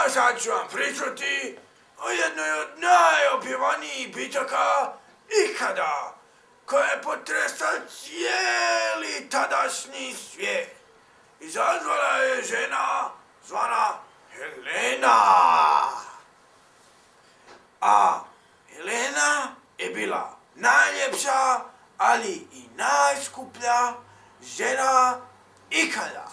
A sad ću vam pričati o jednoj od najopjevanijih bitaka ikada, koja je potresla cijeli tadašnji svijet. Izazvala je žena zvana Helena. A Helena je bila najljepša, ali i najskuplja žena ikada.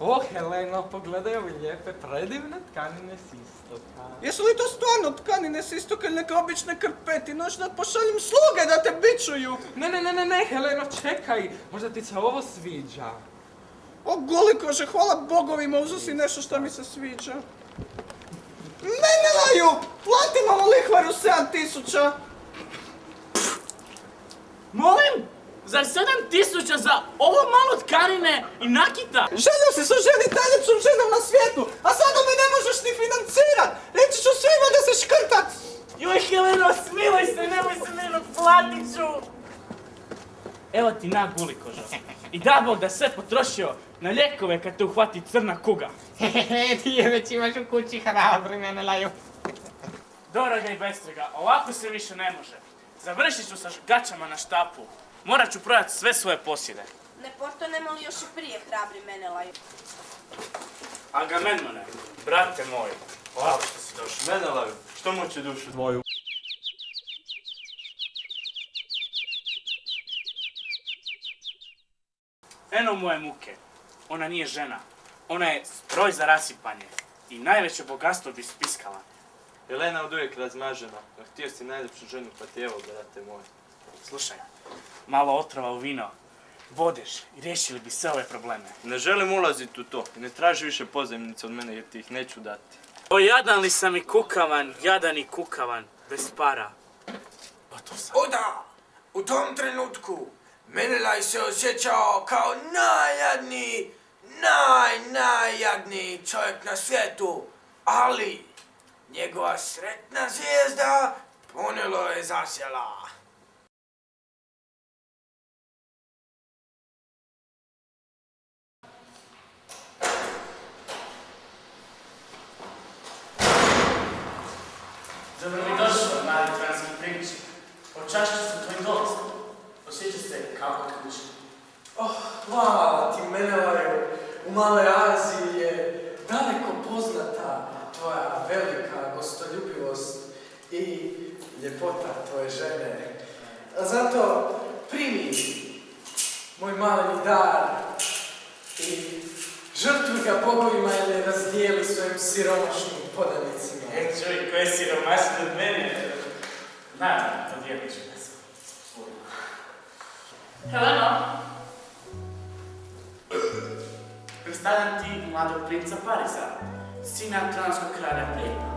O, Heleno, pogledaj ove lijepe, predivne tkanine s istoka. Jesu li to stvarno tkanine s istoka ili neke obične krpeti? Noć da pošaljem sluge da te bičuju. Ne, Heleno, čekaj, možda ti se ovo sviđa. O, goli kože, hvala bogovima, uzu si nešto što mi se sviđa. Menelaju, plati malo lihvaru 7.000. Molim? Zar 7.000 za ovo malo tkanine i nakita? Želio si se oženiti najljepšom ženom na svijetu, a sada me ne možeš ni financirat. Reći ću svima da se škrtat. Joj, Heleno, smiloj se, nemoj se meno, platit ću. Evo ti na gulikoža. I da Bog da sve potrošio na lijekove kad te uhvati crna kuga. Ti je već imaš u kući hrabri, Menelaju. Dobro ga i bestrega, ovako se više ne može. Završit ću sa gaćama na štapu. Morat ću prodati sve svoje posjede. Ne postanemo li još i prije hrabri Menelaju? Agamemnone, brate moj, ovako što si došao. Menelaju, što muči dušu tvoju? Eno moje muke, ona nije žena, ona je stroj za rasipanje i najveće bogatstvo bi spiskala. Helena od uvijek razmažena, no htio si najljepšu ženu, pa ti evo, brate moj. Slušaj, malo otrova u vino, bodeš i riješili bi sve ove probleme. Ne želim ulaziti u to i ne traži više pozajmice od mene jer ti ih neću dati. O, jadan li sam i kukavan, jadan i kukavan, bez para. Gotov sam. O da, u tom trenutku Menelaj se osjećao kao najjadniji čovjek na svijetu, ali njegova sretna zvijezda ponelo je zasjela. Dobro mi došao, mali transki primičnik. Počašću sam tvoj dolazak. Osjeća se kao kod kuće. Oh, hvala ti, Menelaju. U Male Aziji je daleko poznata tvoja velika gostoljubivost i ljepota tvoje žene. A zato primi moj maleni dar i žrtvuj ga bogovima ili razdijeli svojim siromašnim podanicima. Čuj, ko je siromašan od mene? Naravno, to dijelit ću nas. Heleno! Predstavljam ti mladog princa Parisa, sina tronskog kralja Prijepa.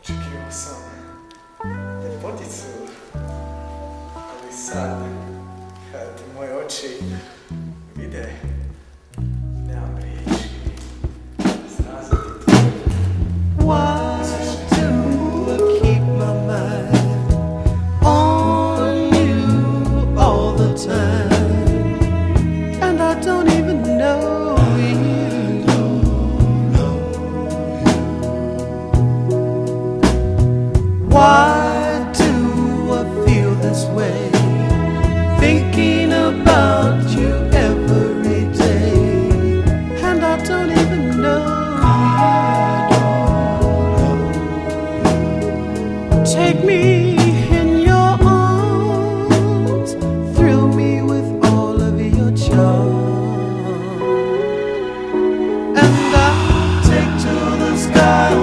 Očekivao sam ljepoticu, ali sad Kad moje oči vide, nemam riječi izraziti. Why do I keep my mind on you all the time? And I don't even know you. Why do I feel this way? Thinking about you every day. And I don't even know you. Take me in your arms, thrill me with all of your charm, and I'll take to the sky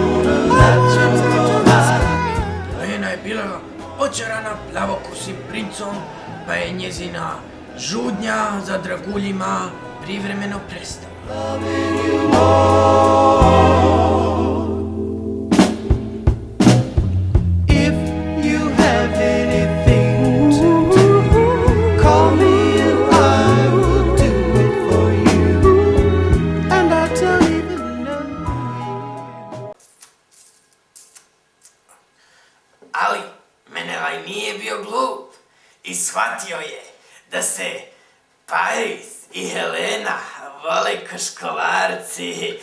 that you're high. Lena je bila očarana plavokosim princom, pa je njezina žudnja za draguljima privremeno prestala. If you have anything to do, call me and I will do it for you. And I don't even know you. Ali Menelaj nije bio glup i shvatio je da se Paris i Helena vole ko školarci.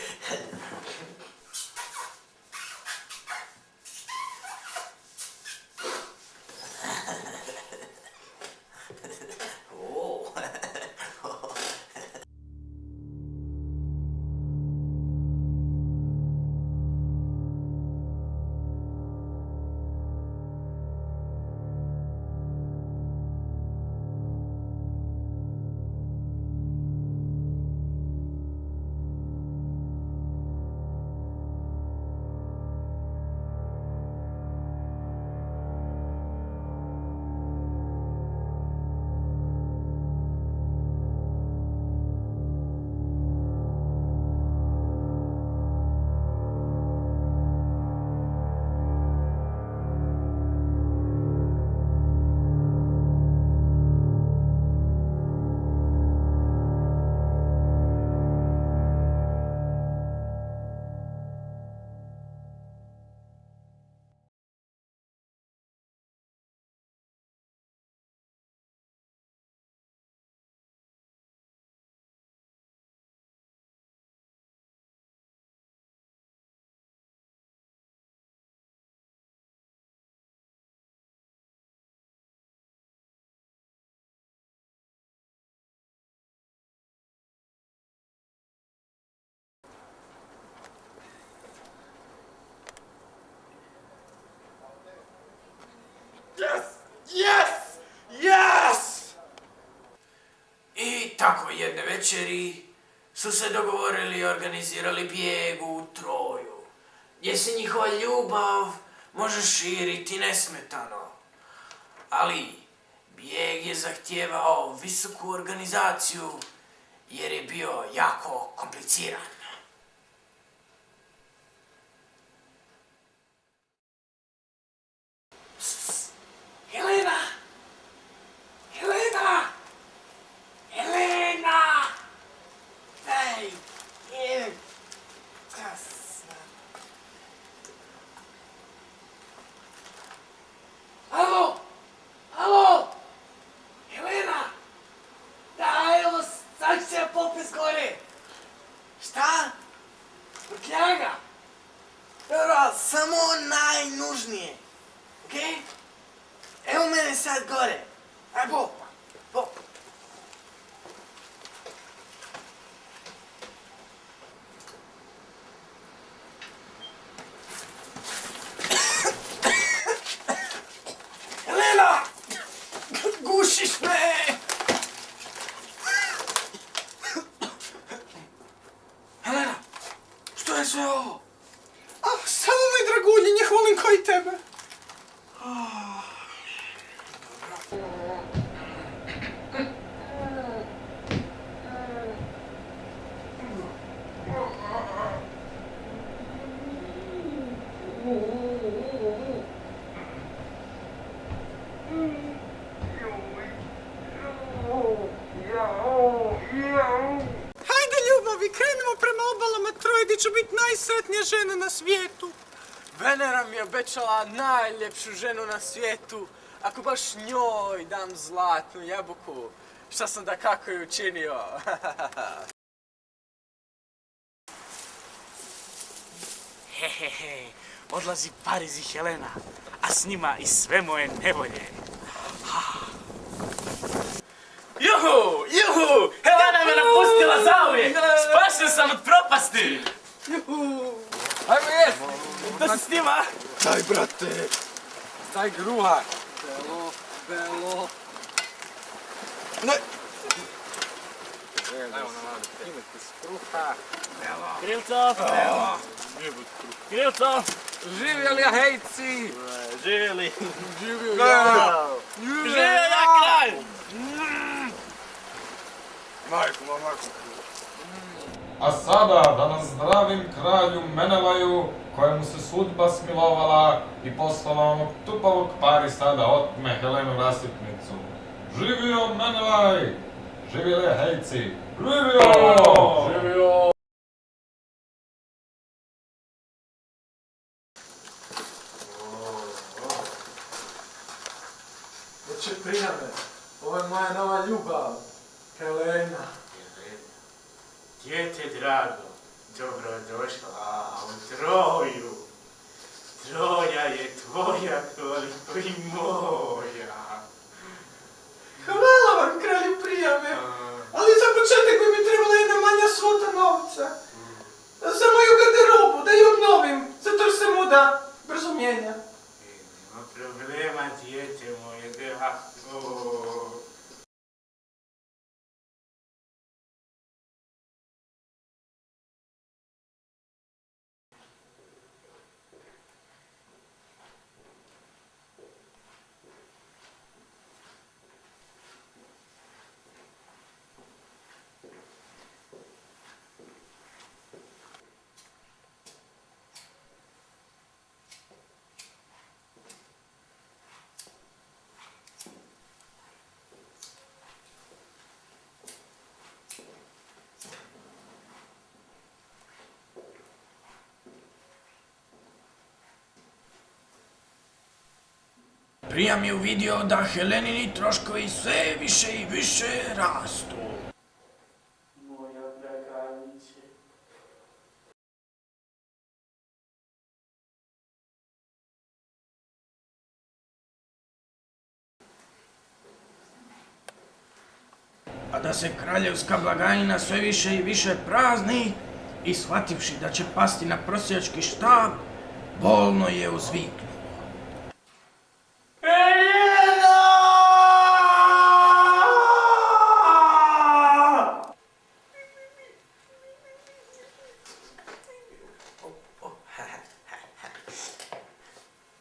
I tako jedne večeri su se dogovorili i organizirali bijeg u Troju, gdje se njihova ljubav može širiti nesmetano. Ali bijeg je zahtijevao visoku organizaciju jer je bio jako kompliciran. Helena! Helena! Helena! Ej, je... Kasno. Alo! Alo! Helena! Da, evo, sad će se popis gore. Šta? Prtljaga? Dobro, samo najnužnije. Okej? Evo mene sad gore. Aj, bo! Bo! Helena! Gušiš me! Helena! Što je sve ovo? Ah, samo me dragulji, njih volim koji tebe. Menelaj, di ću biti najsretnija žena na svijetu. Venera mi je obećala najljepšu ženu na svijetu. Ako baš njoj dam zlatnu jabuku, šta sam da kako je učinio. Hehehe, odlazi Pariz i Helena, a s njima i sve moje nevolje. Juhu, juhu, Helena me napustila zauvijek, spašen sam od propasti. Ajmo jest! To se snima? Daj, brate! Daj gruha! Belo, belo... Ne! Evo nam, imate skruha. Krilco! Krilco! Živjeli ahejci! Živjeli! Živio ja! Živjela kralj! Majko, majko. A sada da nazdravim kralju Menelaju, kojemu se sudba smilovala i poslala onog tupavog Parisa da otme Helenu rasipnicu. Živio Menelaj! Živjeli ahejci! Živio! Živio! Oče prijame, ovo je moja nova ljubav, Helena. Dijete drago, dobrodošla u Troju. Troja je tvoja koliko i moja. Hvala vam, kralju prijame, ali za početak bi mi trebala jedna manja svota novca. Za moju garderobu, da ju obnovim, zato što se muda brzo mijenja. Nema problema, dijete moje drago. Prijam je uvidio da Helenini troškovi sve više i više rastu. Moja dragalice. A da se kraljevska blagajna sve više i više prazni i shvativši da će pasti na prosjački štab, bolno je uzviknuo.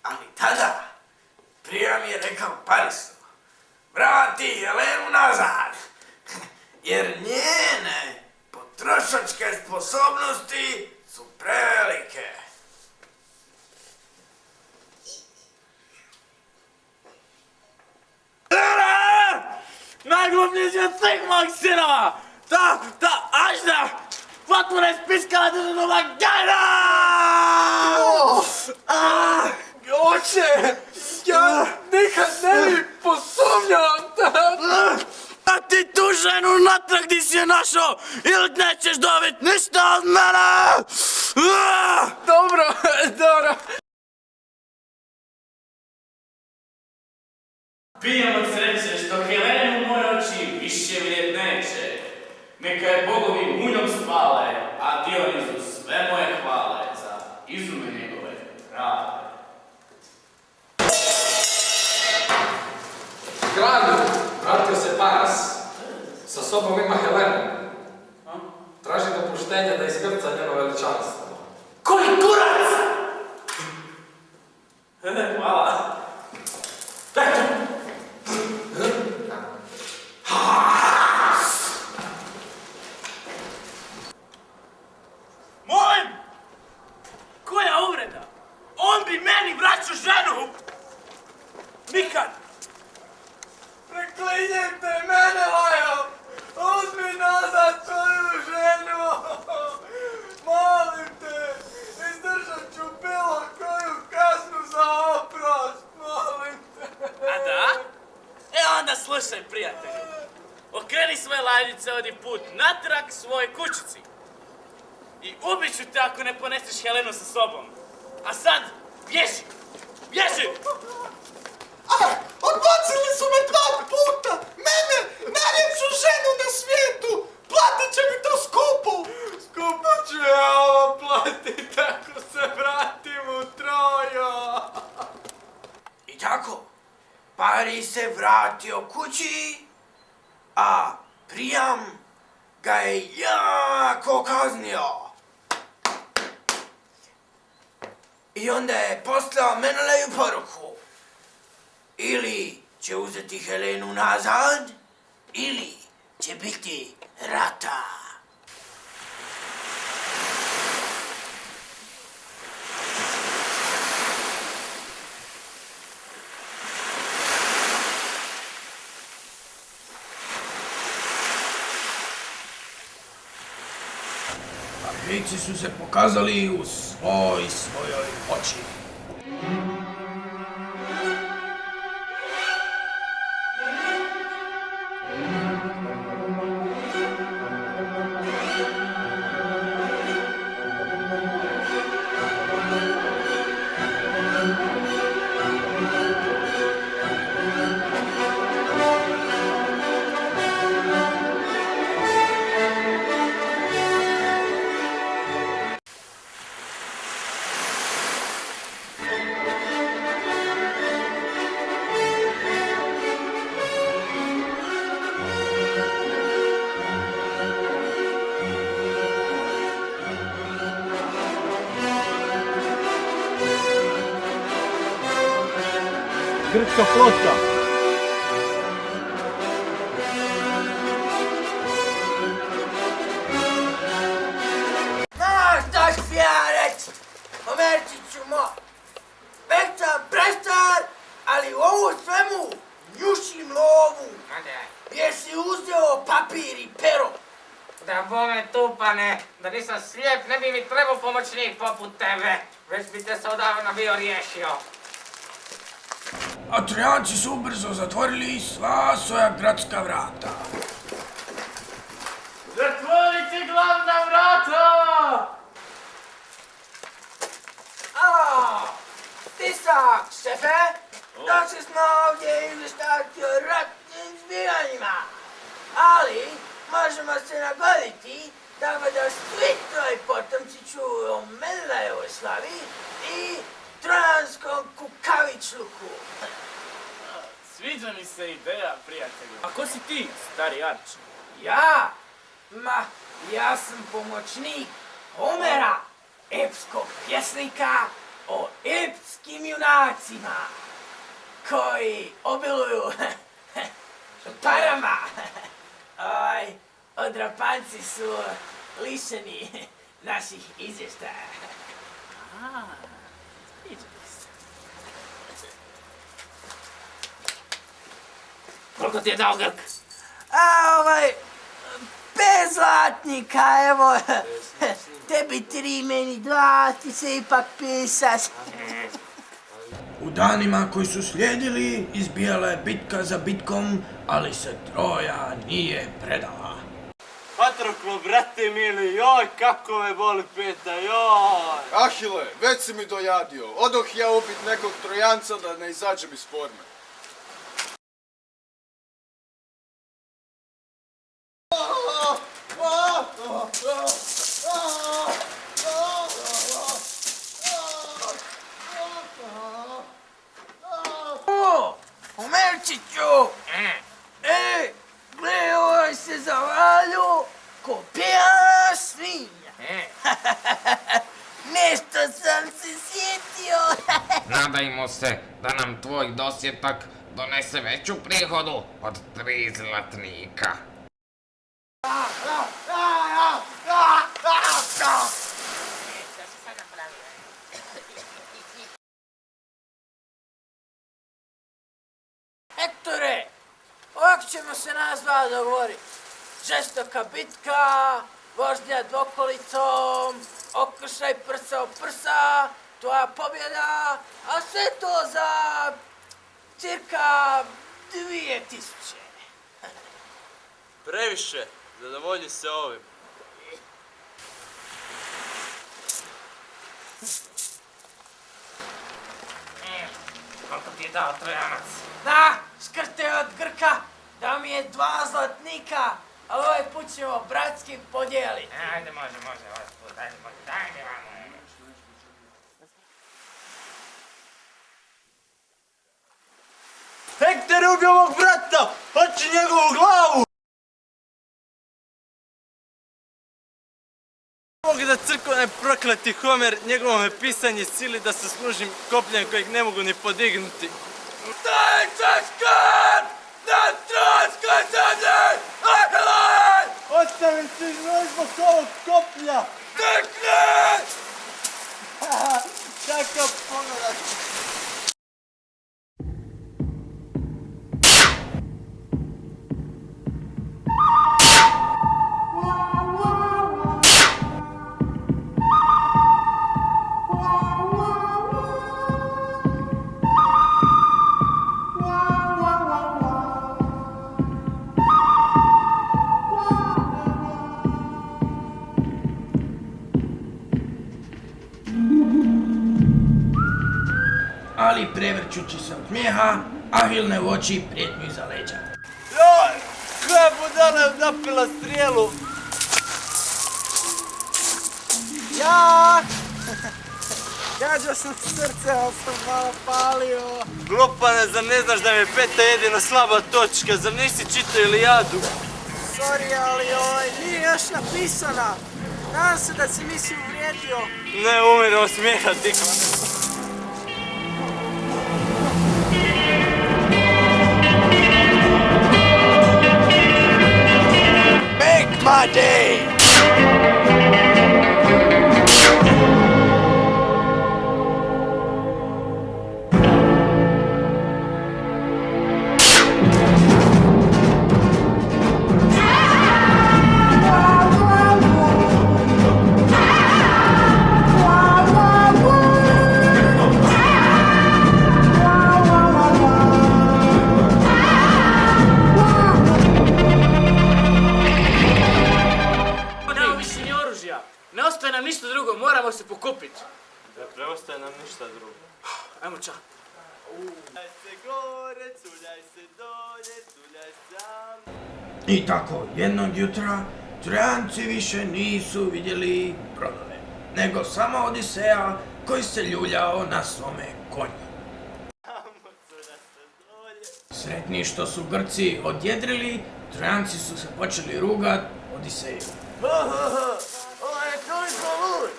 Ali tada Prijam je rekao Parisu, vrati Helenu nazad, jer njene potrošačke sposobnosti su prevelike. Najglupniji od svih mojih sinova! Ta Ažda! Potpuno je spiskala državnu blagajnu! Oče, ja nikad ne bi posumnjao A ti tu ženu natrag di si je našao ili nećeš dobit ništa od mene! Dobro, dobro. Pijem od sreće što Helenu moje oči više vidjet neće. Neka je bogovi munjom spale, a Dionizu sve moje hvale za izume njegove rade. Kralju, vratio se Paras. Sa sobom ima Helenu. Traži dopuštenje da iskrca njeno veličanstvo. Koji kurac! Hvala. Dajte! Molim! Koja uvreda? On bi meni vraćao ženu! Nikad! Preklinjem te, Menelajo! Uzmi nazad svoju ženu! Molim Skeni svoje lajnice, odi put natrag svojoj kućici. I ubit ću te ako ne poneseš Helenu sa sobom. A sad, bježi! Bježi! Odbacili su me 2 puta! Mene, najljepšu ženu na svijetu! Platit će mi to skupo! Skupo ću ja ovo platit ako se vratim u Troju. I tako, Paris se vratio kući, a Prijam ga je jako kaznio. I onda je poslao Meneleju poruku. Ili će uzeti Helenu nazad, ili će biti rata. Parijci su se pokazali u svojoj oči. Grčka flota. Znaš šta ću ja reći, Omerčiću mo. Već sam prestar, ali u ovu svemu njušim lovu. Jesi uzeo papir i pero? Da bome tupane, da nisam slijep, ne bi mi trebao pomoćnik poput tebe. Već bi te se odavno bio riješio. A Trojanci su ubrzo zatvorili sva svoja gradska vrata. Zatvorite glavna vrata! A, Tisak, šefe, došli smo ovdje izvještavati o ratnim zbivanjima. Ali, možemo se nagoditi tako da svi tvoji potomci čuju o Menelajevoj slavi i trojanskom kukavičluku. Sviđa mi se ideja, prijatelju. A ko si ti, stari Arči? Ja? Ma, ja sam pomoćnik Homera, epskog pjesnika o epskim junacima, koji obiluju parama. Odrapanci su lišeni naših izvještaja. Sviđa mi se. Koliko ti je dao Grk? A 5 zlatnika, evo, tebi 3, meni 2, ti se ipak pisat. U danima koji su slijedili, izbijala je bitka za bitkom, ali se Troja nije predala. Patroklo, brate mili, joj, kako me boli peta, joj! Ahile, već si mi dojadio. Odoh ja ubit nekog Trojanca da ne izađem iz forme. O, Omerčiću! Gle, ovaj se zavalju ko pijana svinja. Nešto sam se sjetio. Nadajmo se da nam tvoj dosjetak donese veću prihodu od 3 zlatnika. Hektore, ovako ćemo se nas dva dogovoriti. Žestoka bitka, vožnja dvokolicom, okršaj prsa o prsa, tvoja pobjeda, a sve to za cirka 2000. previše. Zadovolji se ovim. Koliko ti je dao Trojanac? Da, škrte od Grka, da mi je 2 zlatnika, ali ovaj put ćemo bratski podijeliti. Ajde, može, ovaj put, ajde, daj mi vamo. Hektor je ubio mog brata! Hoće njegovu glavu! Mogu da crkvene prokleti Homer njegovom je pisanje sili da se služim kopljem kojeg ne mogu ni podignuti. Daj čaškan! Na troškoj zemlji! Ahilaj! Ostavim ti znoj zbog ovog koplja! Drkni! Kakav pogodak! Ali prevrćući se od smijeha, Ahilne oči prijetnju iza leđa. Joj! Koja budala je napila strijelu! Ja! Gađao sam srce, ali sam malo palio. Glupane, zar ne znaš da mi je peta jedino slaba točka? Zar nisi čitao Ilijadu? Sorry, ali nije još napisana. Nadam se da si nisi uvrijedio. Ne umiram od smijeha, Diko. Make my day! Ne ostaje nam ništa drugo, moramo se pokupiti. Ne preostaje nam ništa drugo. Ajmo ča. Culjaj se gore, culjaj se dolje, culjaj sam. I tako, jednog jutra, Trojanci više nisu vidjeli brodove, nego samo Odiseja koji se ljuljao na svome konju. Sretni što su Grci odjedrili, Trojanci su se počeli rugat Odiseju. Ovo je toliko lud!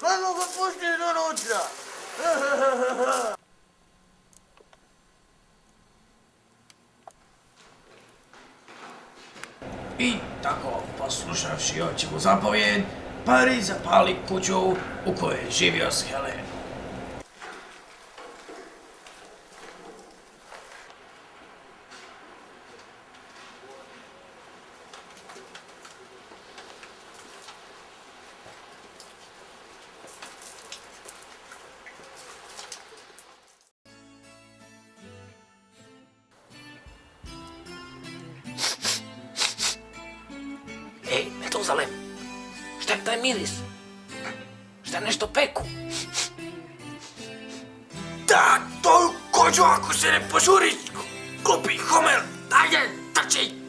Kako ga pustiti unutra? I tako, poslušavši očevu zapovjed, pari zapali kuću u kojoj je živio s Helenom. Ej, Metuzalem, šta je taj miris? Šta nešto peku? Da, to kođu ako se ne požuriš, glupi Homer, dalje, trči!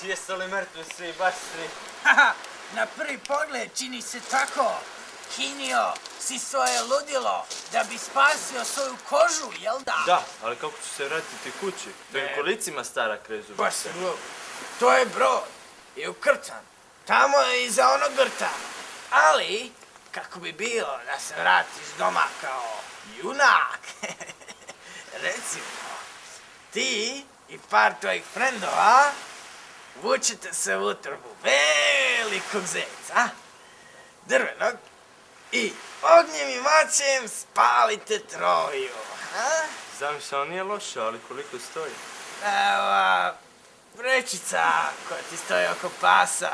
Jesu li mrtvi svi, baš svi? Na prvi pogled čini se tako. Hinio si svoje ludilo da bi spasio svoju kožu, jel da? Da, ali kako ću se vratiti kući? To je u kolicima stara krezu. Baš se glup. To je brod i ukrcan. Tamo je iza onog grta. Ali, kako bi bilo da se vratiš doma kao junak? recimo, ti i par tvojih frendova vučete se u utrbu velikog zeca, drvenog, i ognjem i mačem spalite Troju. Zamisao nije loše, ali koliko stoji? Evo, vrećica koja ti stoji oko pasa,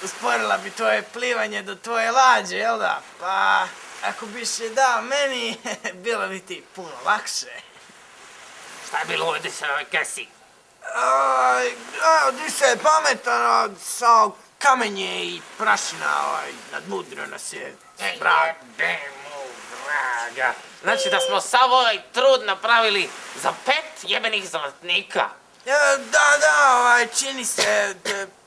usporila bi tvoje plivanje do tvoje lađe, jel da? Pa, ako biš je dao meni, bilo bi ti puno lakše. Šta je bilo ovdje sa ovoj kesi? Di je pametan, samo kamenje i prašina nadmudrio nas je. Jebe mu vraga. Znači da smo sav ovaj trud napravili za 5 jebenih zlatnika. Da, čini se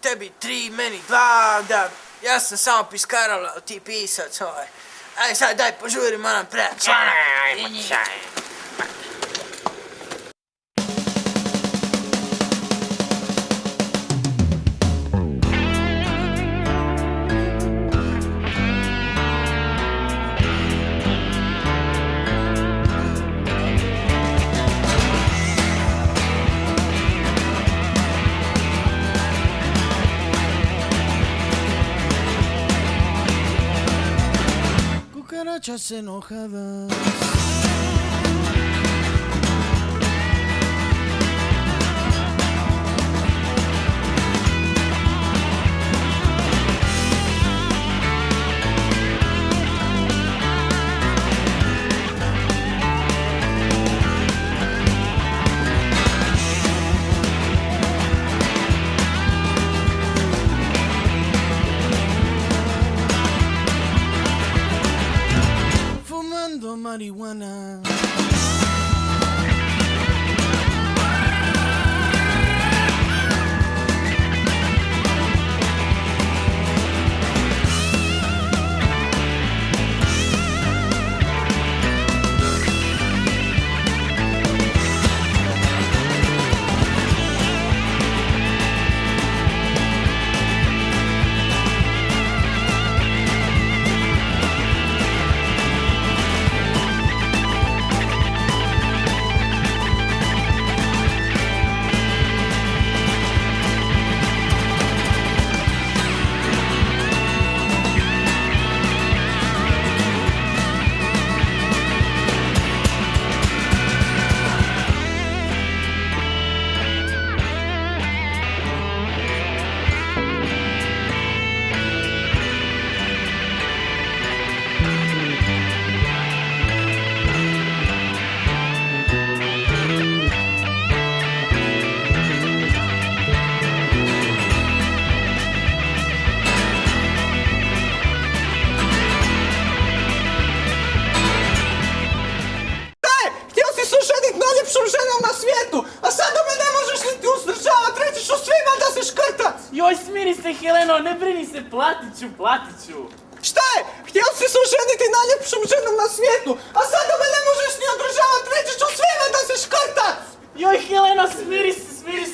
tebi 3, meni 2, da, ja sam samo piskarala, ti pisac, Aj sad daj požuri, moram predati članak. Ajmo čaj. Cucarachas enojadas. Fumando marihuana. Joj, smiri se, Heleno, ne brini se, platit ću. Šta je? Htio si se oženiti najljepšom ženom na svijetu, a sada me ne možeš ni održavati, reći ću svima da si škrtac! Joj, Heleno, smiri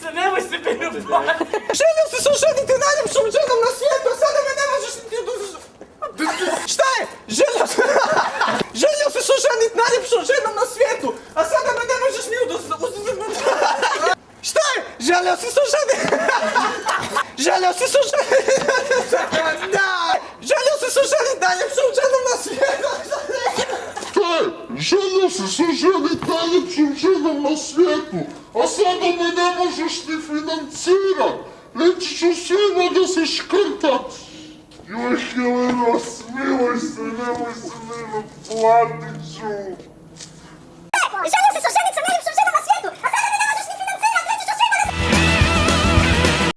se, nemoj se binu plati. Želio si se oženiti najljepšom ženom na svijetu, a sada me ne možeš ni održavati. Šta je? Želio si se oženiti najljepšom ženom na svijetu, a sada me ne možeš ni održavati. Šta je? Želio si se oženiti... Želio si se oženiti... Da! Želio si se oženiti najljepšom ženom na svijetu! Želio si se ženiti najljepšom ženom na svijetu, a sada me ne možeš ni financirat. Reći ću svima da si škrtac. Joj, Helena, smiluj se, nemoj se, platit ću.